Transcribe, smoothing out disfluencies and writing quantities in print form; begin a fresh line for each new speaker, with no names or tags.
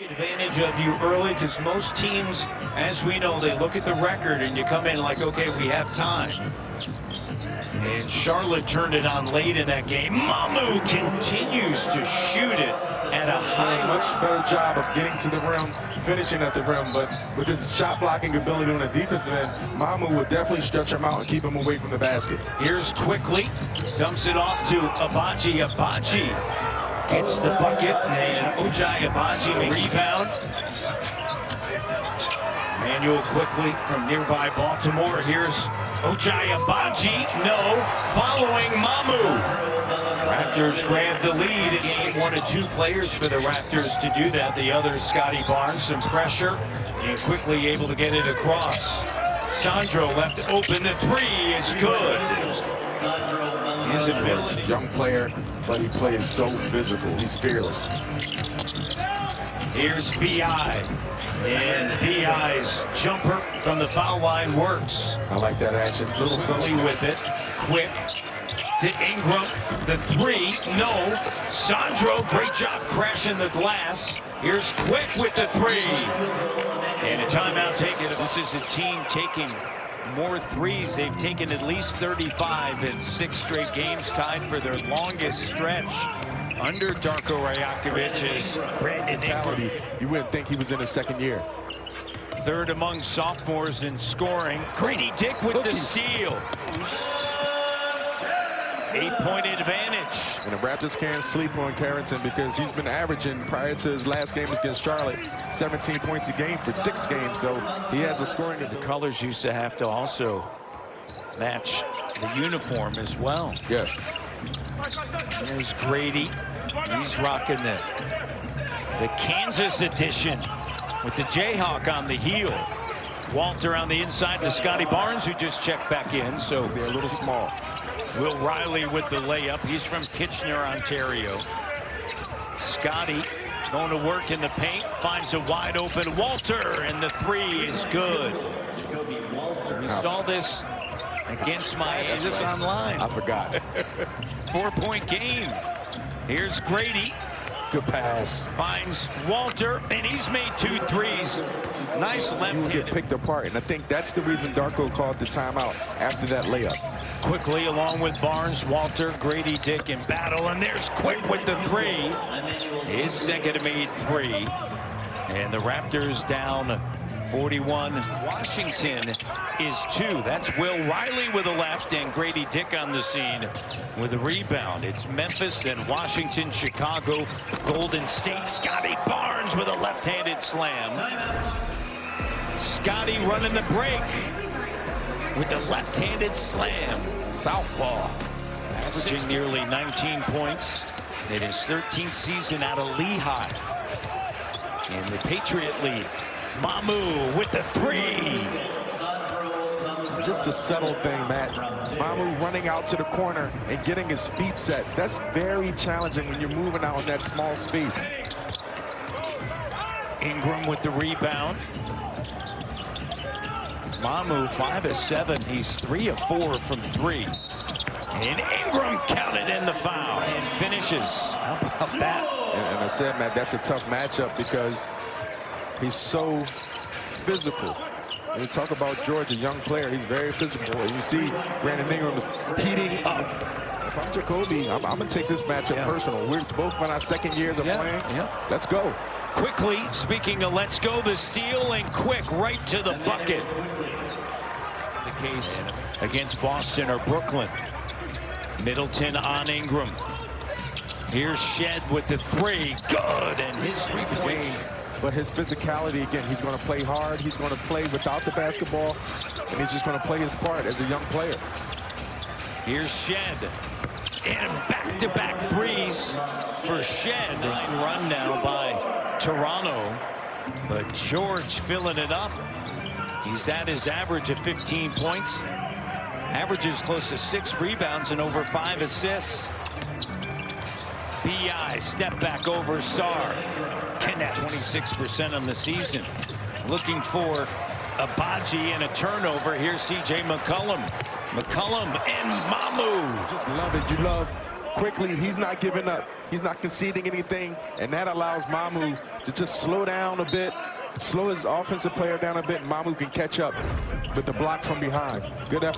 Advantage of you early, because most teams, as we know, they look at the record and you come in like, okay, we have time. And Charlotte turned it on late in that game. Mamu continues to shoot it at a high.
Much better job of getting to the rim, finishing at the rim, but with his shot blocking ability on the defensive end, Mamu would definitely stretch him out and keep him away from the basket.
Here's Quickly, dumps it off to Abaji. Abaji gets the bucket, and Ojai Abaji the rebound. Manuel Quickly from nearby Baltimore. Here's Ojai Abaji, no, following Mamu. Raptors grab the lead. Game one of two players for the Raptors to do that. The other, Scotty Barnes, some pressure, and Quickly able to get it across. Sandro left open, the three is good. His ability.
Young player, but he plays so physical. He's fearless.
Here's B.I. And B.I.'s jumper from the foul line works.
I like that action.
Little Sully with it. Quick to Ingram. The three, no. Sandro, great job crashing the glass. Here's Quick with the three. And a timeout taken. This is a team taking more threes. They've taken at least 35 in 6 straight games, tied for their longest stretch under Darko Rajakovic's Brandon Ingram.
You wouldn't think he was in his second year.
Third among sophomores in scoring. Grady Dick with the steal. 8-point advantage.
And the Raptors can't sleep on Carrington because he's been averaging, prior to his last game against Charlotte, 17 points a game for 6 games. So he has a scoring.
The colors used to have to also match the uniform as well.
Yes.
There's Grady. He's rocking the Kansas edition with the Jayhawk on the heel. Walter on the inside to Scotty Barnes, who just checked back in. So
They're a little small.
Will Riley with the layup. He's from Kitchener, Ontario. Scotty going to work in the paint, finds a wide open Walter, and the three is good. We saw this against Miami just online.
I forgot.
4-point game. Here's Grady.
Good pass.
Finds Walter, and he's made 2 threes. Nice left hand.
You get picked apart, and I think that's the reason Darko called the timeout after that layup.
Quickly along with Barnes, Walter, Grady Dick in battle, and there's Quick with the three. His second made 3. And the Raptors down 41. Washington is 2. That's Will Riley with a left, and Grady Dick on the scene with a rebound. It's Memphis, then Washington, Chicago, Golden State. Scotty Barnes with a left-handed slam. Scotty running the break with the left-handed slam. Southpaw. Averaging nearly 19 points in his 13th season out of Lehigh. In the Patriot League. Mamu with the three.
Just a subtle thing, Matt. Mamu running out to the corner and getting his feet set. That's very challenging when you're moving out in that small space.
Ingram with the rebound. Mamu 5 of 7. He's 3 of 4 from 3. And Ingram counted in the foul and finishes. How about that?
And I said, Matt, that's a tough matchup because he's so physical. When we talk about George, a young player, he's very physical. And you see Brandon Ingram is heating up. If I'm Jacoby, I'm going to take this matchup personal. We're both in our second years of playing. Let's go.
Quickly, speaking of let's go, the steal, and Quick right to the bucket. The case against Boston or Brooklyn. Middleton on Ingram. Here's Shed with the three. Good, and his three-point.
But his physicality, again, he's going to play hard. He's going to play without the basketball, and he's just going to play his part as a young player.
Here's Shed. And back-to-back threes for Shed. Run now by Toronto. But George filling it up. He's at his average of 15 points. Averages close to 6 rebounds and over 5 assists. B.I. step back over Sarr. Connects 26% on the season. Looking for Abaji and a turnover. Here's C.J. McCollum. McCollum and Mamu.
Just love it. You love quickly. He's not giving up. He's not conceding anything, and that allows Mamu to just slow down a bit, slow his offensive player down a bit, and Mamu can catch up with the block from behind. Good effort.